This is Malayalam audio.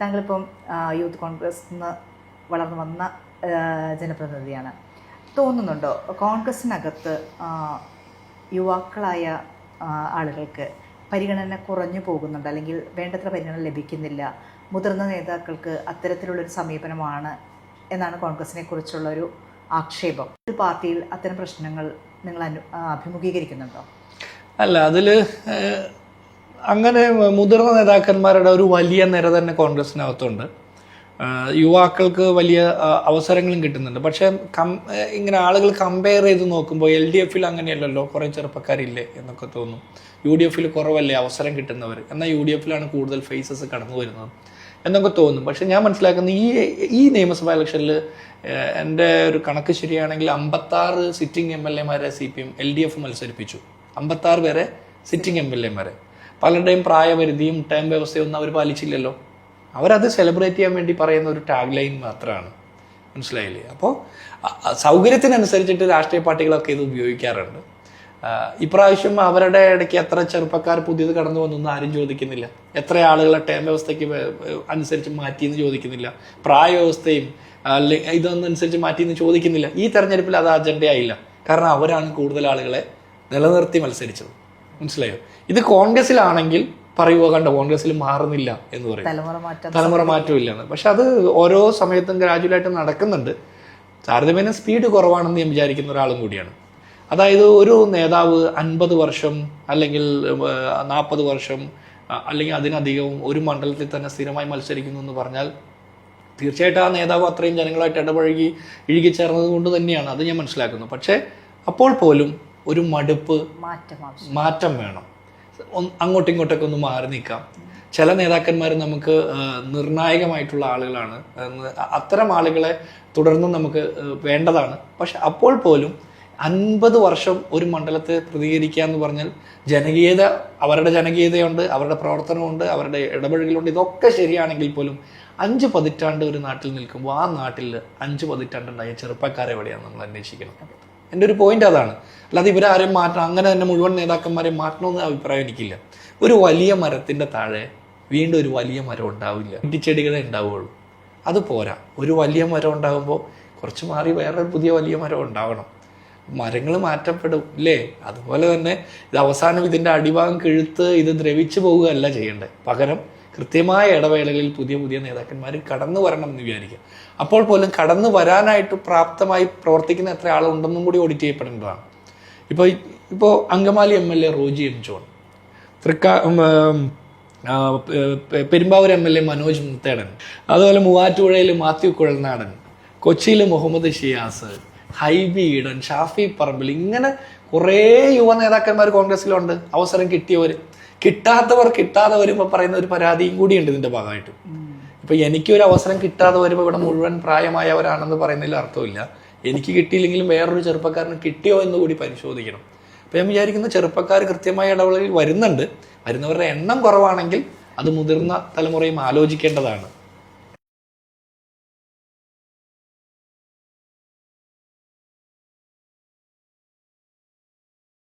താങ്കളിപ്പം യൂത്ത് കോൺഗ്രസ് നിന്ന് വളർന്നു വന്ന ജനപ്രതിനിധിയാണ്. തോന്നുന്നുണ്ടോ കോൺഗ്രസിനകത്ത് യുവാക്കളായ ആളുകൾക്ക് പരിഗണന കുറഞ്ഞു പോകുന്നുണ്ട്, അല്ലെങ്കിൽ വേണ്ടത്ര പരിഗണന ലഭിക്കുന്നില്ല, മുതിർന്ന നേതാക്കൾക്ക് അത്തരത്തിലുള്ളൊരു സമീപനമാണ് എന്നാണ് കോൺഗ്രസിനെ കുറിച്ചുള്ള ഒരു ആക്ഷേപം? ഒരു പാർട്ടിയിൽ അത്തരം പ്രശ്നങ്ങൾ നിങ്ങൾ അഭിമുഖീകരിക്കുന്നുണ്ടോ? അല്ല, അതിൽ അങ്ങനെ മുതിർന്ന നേതാക്കന്മാരുടെ ഒരു വലിയ നിര തന്നെ കോൺഗ്രസിനകത്തുണ്ട്. യുവാക്കൾക്ക് വലിയ അവസരങ്ങളും കിട്ടുന്നുണ്ട്. പക്ഷേ ഇങ്ങനെ ആളുകൾ കമ്പയർ ചെയ്ത് നോക്കുമ്പോൾ LDF അങ്ങനെയല്ലല്ലോ, കുറേ ചെറുപ്പക്കാരില്ലേ എന്നൊക്കെ തോന്നും. UDF കുറവല്ലേ അവസരം കിട്ടുന്നവർ, എന്നാൽ UDF കൂടുതൽ ഫേസസ് കടന്നു വരുന്നത് എന്നൊക്കെ തോന്നും. പക്ഷെ ഞാൻ മനസ്സിലാക്കുന്ന ഈ നിയമസഭാ ഇലക്ഷനിൽ എൻ്റെ ഒരു കണക്ക് ശരിയാണെങ്കിൽ 56 സിറ്റിംഗ് MLA-മാരെ CPM LDF മത്സരിപ്പിച്ചു. 56 പേരെ സിറ്റിംഗ് MLA-മാരെ. പലരുടെയും പ്രായപരിധിയും ടേം വ്യവസ്ഥയൊന്നും അവർ പാലിച്ചില്ലല്ലോ. അവരത് സെലിബ്രേറ്റ് ചെയ്യാൻ വേണ്ടി പറയുന്ന ഒരു ടാഗ് ലൈൻ മാത്രമാണ്. മനസ്സിലായില്ലേ? അപ്പോൾ സൗകര്യത്തിനനുസരിച്ചിട്ട് രാഷ്ട്രീയ പാർട്ടികളൊക്കെ ഇത് ഉപയോഗിക്കാറുണ്ട്. ഇപ്രാവശ്യം അവരുടെ ഇടയ്ക്ക് എത്ര ചെറുപ്പക്കാർ പുതിയത് കടന്നു വന്നൊന്നും ആരും ചോദിക്കുന്നില്ല. എത്ര ആളുകളെ ടേം വ്യവസ്ഥയ്ക്ക് അനുസരിച്ച് മാറ്റിയെന്ന് ചോദിക്കുന്നില്ല. പ്രായവ്യവസ്ഥയും ഇതൊന്നും അനുസരിച്ച് മാറ്റിയെന്ന് ചോദിക്കുന്നില്ല. ഈ തെരഞ്ഞെടുപ്പിൽ അത് അജണ്ടയായില്ല. കാരണം അവരാണ് കൂടുതൽ ആളുകളെ നിലനിർത്തി മത്സരിച്ചത്. മനസ്സിലായോ? ഇത് കോൺഗ്രസിലാണെങ്കിൽ പറയുക, കണ്ട കോൺഗ്രസിൽ മാറുന്നില്ല എന്ന് പറയും, തലമുറ മാറ്റമില്ല എന്ന്. പക്ഷെ അത് ഓരോ സമയത്തും ഗ്രാജുവലായിട്ട് നടക്കുന്നുണ്ട്. താരതമ്യേന സ്പീഡ് കുറവാണെന്ന് ഞാൻ വിചാരിക്കുന്ന ഒരാളും കൂടിയാണ്. അതായത് ഒരു നേതാവ് 50 വർഷം അല്ലെങ്കിൽ 40 വർഷം അല്ലെങ്കിൽ അതിനധികവും ഒരു മണ്ഡലത്തിൽ തന്നെ സ്ഥിരമായി മത്സരിക്കുന്നു എന്ന് പറഞ്ഞാൽ തീർച്ചയായിട്ടും ആ നേതാവ് അത്രയും ജനങ്ങളായിട്ട് ഇഴുകിച്ചേർന്നത് കൊണ്ട് തന്നെയാണ്, അത് ഞാൻ മനസ്സിലാക്കുന്നു. പക്ഷേ അപ്പോൾ പോലും ഒരു മടുപ്പ്, മാറ്റം വേണം. അങ്ങോട്ടും ഇങ്ങോട്ടൊക്കെ ഒന്ന് മാറി നിൽക്കാം. ചില നേതാക്കന്മാർ നമുക്ക് നിർണായകമായിട്ടുള്ള ആളുകളാണ്. അത്തരം ആളുകളെ തുടർന്നും നമുക്ക് വേണ്ടതാണ്. പക്ഷെ അപ്പോൾ പോലും 50 വർഷം ഒരു മണ്ഡലത്തെ പ്രതികരിക്കുക എന്ന് പറഞ്ഞാൽ ജനകീയത, അവരുടെ ജനകീയതയുണ്ട്, അവരുടെ പ്രവർത്തനമുണ്ട്, അവരുടെ ഇടപെടലുണ്ട്. ഇതൊക്കെ ശരിയാണെങ്കിൽ പോലും 5 പതിറ്റാണ്ട് ഒരു നാട്ടിൽ നിൽക്കുമ്പോൾ ആ നാട്ടിൽ 5 പതിറ്റാണ്ടുണ്ടായ ചെറുപ്പക്കാരെ എവിടെയാണ് നമ്മൾ അന്വേഷിക്കണം. എൻ്റെ ഒരു പോയിന്റ് അതാണ്. അല്ലാതെ ഇവരാരെയും മാറ്റണം, അങ്ങനെ തന്നെ മുഴുവൻ നേതാക്കന്മാരെ മാറ്റണമെന്ന് അഭിപ്രായം എനിക്കില്ല. ഒരു വലിയ മരത്തിൻ്റെ താഴെ വീണ്ടും ഒരു വലിയ മരം ഉണ്ടാവില്ല, ചെടികളെ ഉണ്ടാവുകയുള്ളൂ. അത് പോരാ. ഒരു വലിയ മരം ഉണ്ടാകുമ്പോൾ കുറച്ച് മാറി വേറൊരു പുതിയ വലിയ മരം ഉണ്ടാവണം. മരങ്ങൾ മാറ്റപ്പെടും അല്ലേ? അതുപോലെ തന്നെ ഇത് അവസാനം ഇതിൻ്റെ അടിഭാഗം കിഴുത്ത് ഇത് ദ്രവിച്ചു പോവുകയല്ല ചെയ്യേണ്ടത്. പകരം കൃത്യമായ ഇടവേളകളിൽ പുതിയ പുതിയ നേതാക്കന്മാർ കടന്നു വരണം എന്ന് വിചാരിക്കുക. അപ്പോൾ പോലും കടന്നു വരാനായിട്ട് പ്രാപ്തമായി പ്രവർത്തിക്കുന്ന എത്ര ആളുണ്ടെന്നും കൂടി ഓഡിറ്റ് ചെയ്യപ്പെടേണ്ടതാണ്. ഇപ്പോൾ Angamaly MLA Roji M. John, Perumbavoor MLA Manoj Muthedan, അതുപോലെ മൂവാറ്റുപുഴയിൽ മാത്യു കുഴൽനാടൻ, കൊച്ചിയിൽ മുഹമ്മദ് ഷിയാസ്, ഹൈബി ഈഡൻ, ഷാഫി പറമ്പിൽ, ഇങ്ങനെ കുറേ യുവ നേതാക്കന്മാർ കോൺഗ്രസിലുണ്ട്. അവസരം കിട്ടിയവർ, കിട്ടാത്തവർ കിട്ടാതെ വരുമ്പോൾ പറയുന്ന ഒരു പരാതിയും കൂടിയുണ്ട് ഇതിന്റെ ഭാഗമായിട്ട്. ഇപ്പൊ എനിക്കൊരു അവസരം കിട്ടാതെ വരുമ്പോൾ ഇവിടെ മുഴുവൻ പ്രായമായവരാണെന്ന് പറയുന്നതിൽ അർത്ഥമില്ല. എനിക്ക് കിട്ടിയില്ലെങ്കിലും വേറൊരു ചെറുപ്പക്കാരന് കിട്ടിയോ എന്ന് കൂടി പരിശോധിക്കണം. അപ്പൊ ഞാൻ വിചാരിക്കുന്ന ചെറുപ്പക്കാർ കൃത്യമായ ഇടവേളയിൽ വരുന്നുണ്ട്. വരുന്നവരുടെ എണ്ണം കുറവാണെങ്കിൽ അത് മുതിർന്ന തലമുറയും ആലോചിക്കേണ്ടതാണ്.